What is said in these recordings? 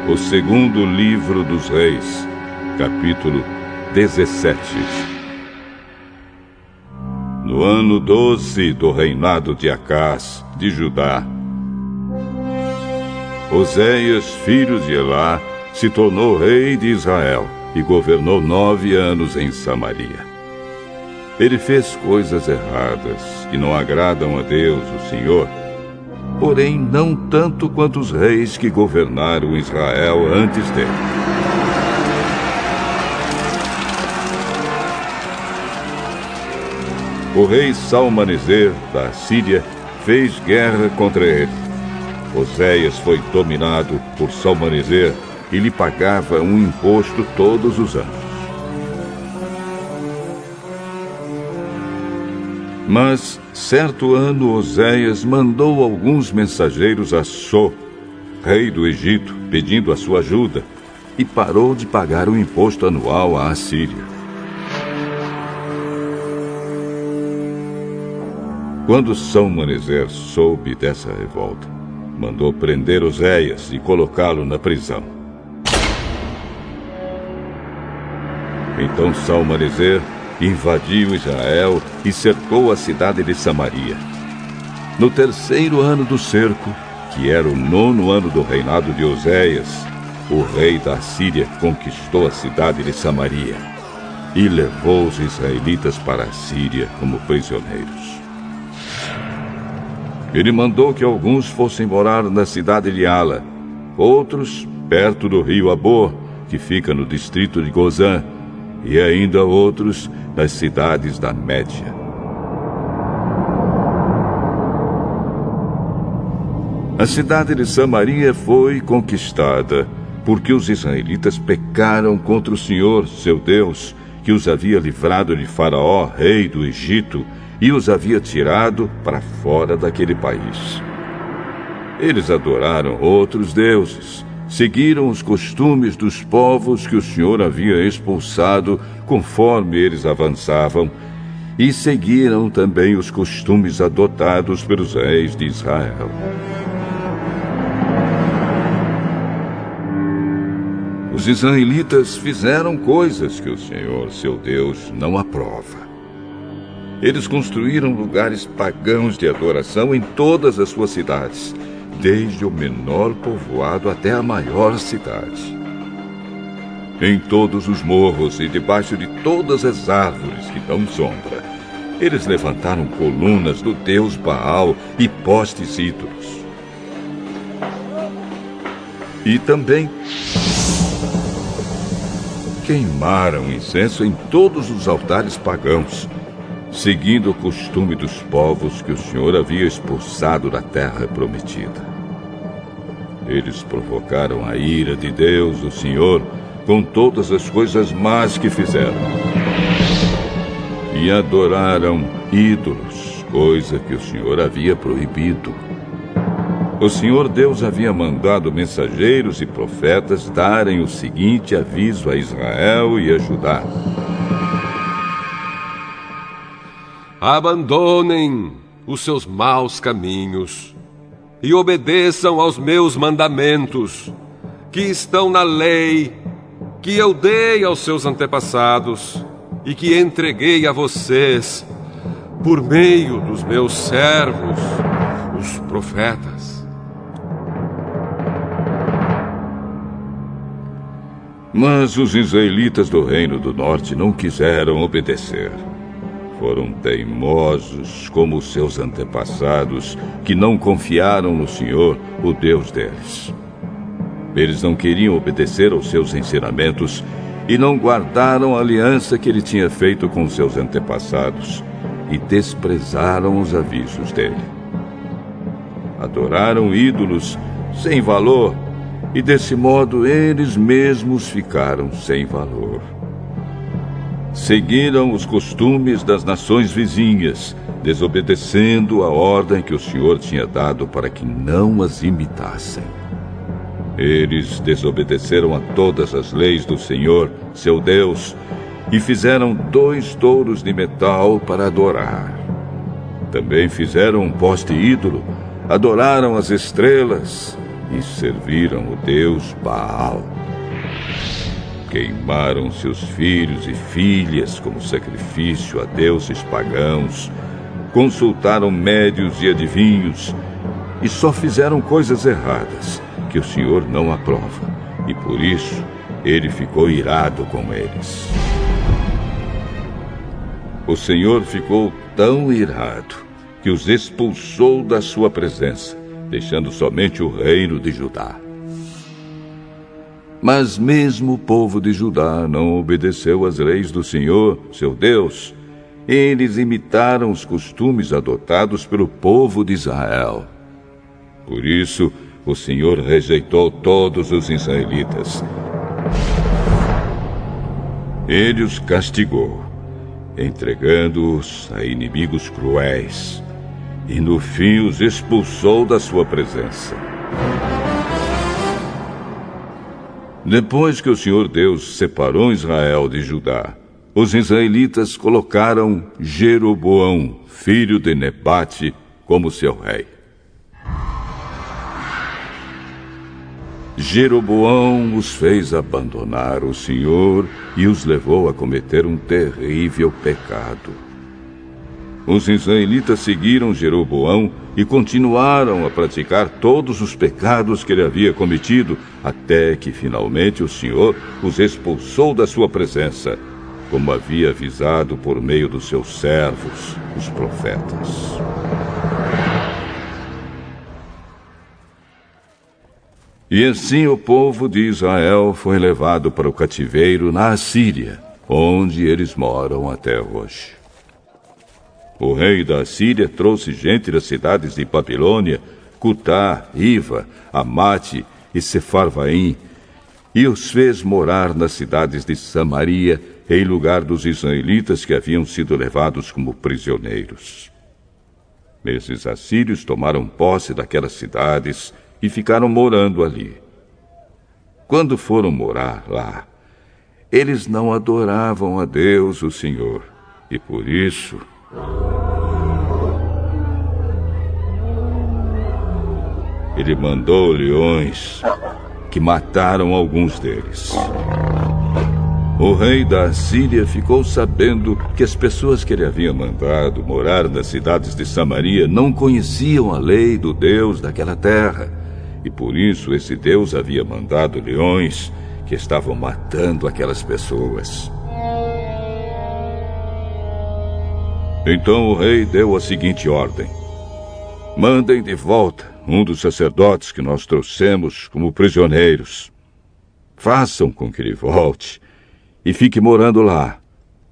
O segundo livro dos Reis, capítulo 17. No ano 12 do reinado de Acás, de Judá, Oséias, filho de Elá, se tornou rei de Israel e governou 9 anos em Samaria. Ele fez coisas erradas que não agradam a Deus, o Senhor, porém não tanto quanto os reis que governaram Israel antes dele. O rei Salmaneser, da Assíria, fez guerra contra ele. Oséias foi dominado por Salmaneser e lhe pagava um imposto todos os anos. Mas, certo ano, Oséias mandou alguns mensageiros a So, rei do Egito, pedindo a sua ajuda, e parou de pagar o imposto anual à Assíria. Quando Salmaneser soube dessa revolta, mandou prender Oséias e colocá-lo na prisão. Então Salmaneser invadiu Israel e cercou a cidade de Samaria. No 3º ano do cerco, que era o 9º ano do reinado de Oséias, o rei da Assíria conquistou a cidade de Samaria e levou os israelitas para a Síria como prisioneiros. Ele mandou que alguns fossem morar na cidade de Ala, outros perto do rio Abor, que fica no distrito de Gozã, e ainda outros nas cidades da Média. A cidade de Samaria foi conquistada porque os israelitas pecaram contra o Senhor, seu Deus, que os havia livrado de Faraó, rei do Egito, e os havia tirado para fora daquele país. Eles adoraram outros deuses, seguiram os costumes dos povos que o Senhor havia expulsado conforme eles avançavam, e seguiram também os costumes adotados pelos reis de Israel. Os israelitas fizeram coisas que o Senhor, seu Deus, não aprova. Eles construíram lugares pagãos de adoração em todas as suas cidades, desde o menor povoado até a maior cidade. Em todos os morros e debaixo de todas as árvores que dão sombra, eles levantaram colunas do deus Baal e postes ídolos. E também queimaram incenso em todos os altares pagãos, seguindo o costume dos povos que o Senhor havia expulsado da terra prometida. Eles provocaram a ira de Deus, o Senhor, com todas as coisas más que fizeram. E adoraram ídolos, coisa que o Senhor havia proibido. O Senhor Deus havia mandado mensageiros e profetas darem o seguinte aviso a Israel e a Judá: abandonem os seus maus caminhos e obedeçam aos meus mandamentos, que estão na lei que eu dei aos seus antepassados e que entreguei a vocês por meio dos meus servos, os profetas. Mas os israelitas do Reino do Norte não quiseram obedecer. Foram teimosos como os seus antepassados, que não confiaram no Senhor, o Deus deles. Eles não queriam obedecer aos seus ensinamentos e não guardaram a aliança que ele tinha feito com seus antepassados e desprezaram os avisos dele. Adoraram ídolos sem valor e, desse modo, eles mesmos ficaram sem valor. Seguiram os costumes das nações vizinhas, desobedecendo a ordem que o Senhor tinha dado para que não as imitassem. Eles desobedeceram a todas as leis do Senhor, seu Deus, e fizeram 2 touros de metal para adorar. Também fizeram um poste ídolo, adoraram as estrelas e serviram o deus Baal. Queimaram seus filhos e filhas como sacrifício a deuses pagãos, consultaram médios e adivinhos e só fizeram coisas erradas que o Senhor não aprova, e por isso ele ficou irado com eles. O Senhor ficou tão irado que os expulsou da sua presença, deixando somente o reino de Judá. Mas mesmo o povo de Judá não obedeceu às leis do Senhor, seu Deus. Eles imitaram os costumes adotados pelo povo de Israel. Por isso, o Senhor rejeitou todos os israelitas. Ele os castigou, entregando-os a inimigos cruéis, e no fim os expulsou da sua presença. Depois que o Senhor Deus separou Israel de Judá, os israelitas colocaram Jeroboão, filho de Nebate, como seu rei. Jeroboão os fez abandonar o Senhor e os levou a cometer um terrível pecado. Os israelitas seguiram Jeroboão e continuaram a praticar todos os pecados que ele havia cometido, até que finalmente o Senhor os expulsou da sua presença, como havia avisado por meio dos seus servos, os profetas. E assim o povo de Israel foi levado para o cativeiro na Assíria, onde eles moram até hoje. O rei da Assíria trouxe gente das cidades de Babilônia, Cutá, Iva, Amate e Sefarvaim, e os fez morar nas cidades de Samaria, em lugar dos israelitas que haviam sido levados como prisioneiros. Esses assírios tomaram posse daquelas cidades e ficaram morando ali. Quando foram morar lá, eles não adoravam a Deus, o Senhor, e por isso ele mandou leões que mataram alguns deles. O rei da Assíria ficou sabendo que as pessoas que ele havia mandado morar nas cidades de Samaria não conheciam a lei do Deus daquela terra, e por isso esse Deus havia mandado leões que estavam matando aquelas pessoas. Então o rei deu a seguinte ordem: mandem de volta um dos sacerdotes que nós trouxemos como prisioneiros. Façam com que ele volte e fique morando lá,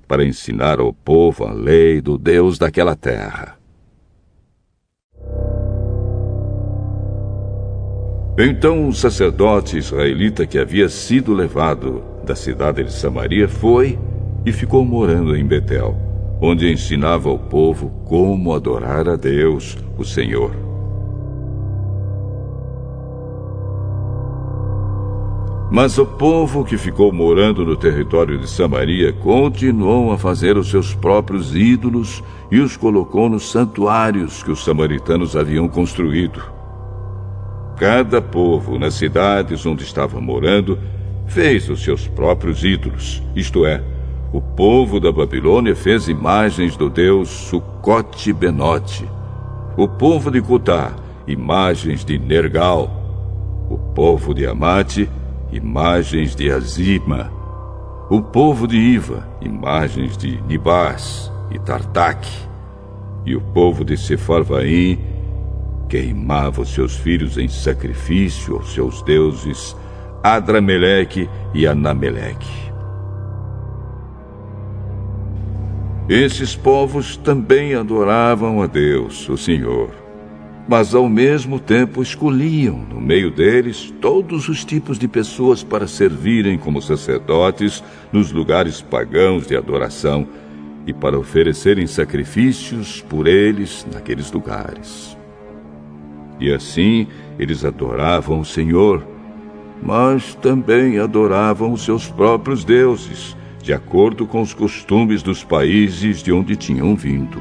para ensinar ao povo a lei do Deus daquela terra. Então o sacerdote israelita que havia sido levado da cidade de Samaria foi e ficou morando em Betel, onde ensinava ao povo como adorar a Deus, o Senhor. Mas o povo que ficou morando no território de Samaria continuou a fazer os seus próprios ídolos e os colocou nos santuários que os samaritanos haviam construído. Cada povo, nas cidades onde estava morando, fez os seus próprios ídolos, isto é, o povo da Babilônia fez imagens do deus Sucote-Benote. O povo de Cutá, imagens de Nergal. O povo de Amate, imagens de Azima. O povo de Iva, imagens de Nibás e Tartaque. E o povo de Sefarvaim queimava os seus filhos em sacrifício aos seus deuses Adrameleque e Anameleque. Esses povos também adoravam a Deus, o Senhor, mas ao mesmo tempo escolhiam no meio deles todos os tipos de pessoas para servirem como sacerdotes nos lugares pagãos de adoração e para oferecerem sacrifícios por eles naqueles lugares. E assim eles adoravam o Senhor, mas também adoravam os seus próprios deuses, de acordo com os costumes dos países de onde tinham vindo.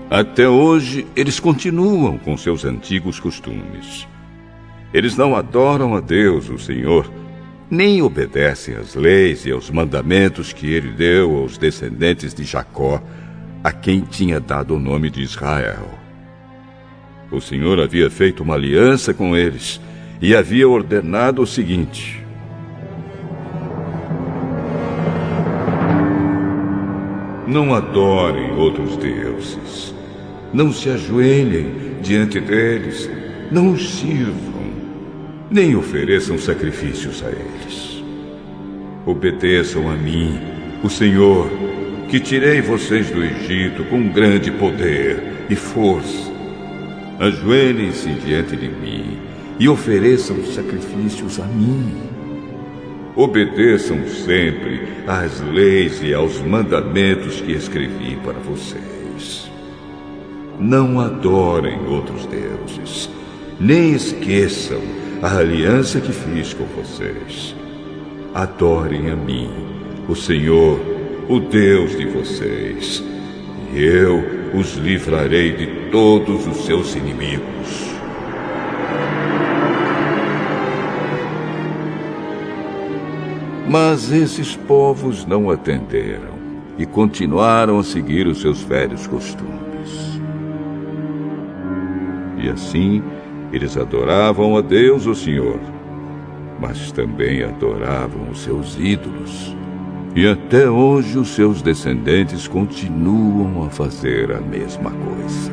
Até hoje, eles continuam com seus antigos costumes. Eles não adoram a Deus, o Senhor, nem obedecem às leis e aos mandamentos que ele deu aos descendentes de Jacó, a quem tinha dado o nome de Israel. O Senhor havia feito uma aliança com eles e havia ordenado o seguinte: não adorem outros deuses, não se ajoelhem diante deles, não os sirvam, nem ofereçam sacrifícios a eles. Obedeçam a mim, o Senhor, que tirei vocês do Egito com grande poder e força. Ajoelhem-se diante de mim e ofereçam sacrifícios a mim. Obedeçam sempre às leis e aos mandamentos que escrevi para vocês. Não adorem outros deuses, nem esqueçam a aliança que fiz com vocês. Adorem a mim, o Senhor, o Deus de vocês, e eu os livrarei de todos os seus inimigos. Mas esses povos não atenderam e continuaram a seguir os seus velhos costumes. E assim, eles adoravam a Deus, o Senhor, mas também adoravam os seus ídolos. E até hoje os seus descendentes continuam a fazer a mesma coisa.